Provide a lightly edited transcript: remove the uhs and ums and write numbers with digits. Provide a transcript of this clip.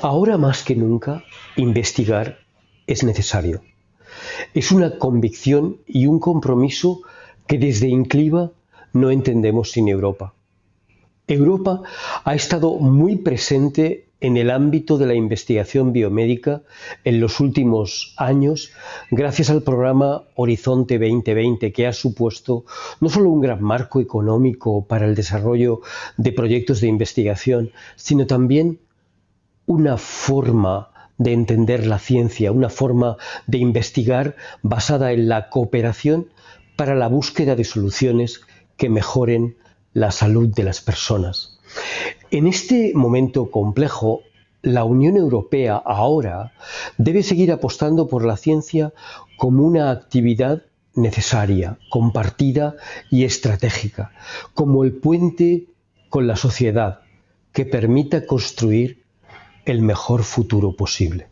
Ahora más que nunca, investigar es necesario. Es una convicción y un compromiso que desde Incliva no entendemos sin Europa. Europa ha estado muy presente en el ámbito de la investigación biomédica en los últimos años gracias al programa Horizonte 2020, que ha supuesto no solo un gran marco económico para el desarrollo de proyectos de investigación, sino también una forma de entender la ciencia, una forma de investigar basada en la cooperación para la búsqueda de soluciones que mejoren la salud de las personas. En este momento complejo, la Unión Europea ahora debe seguir apostando por la ciencia como una actividad necesaria, compartida y estratégica, como el puente con la sociedad que permita construir el mejor futuro posible.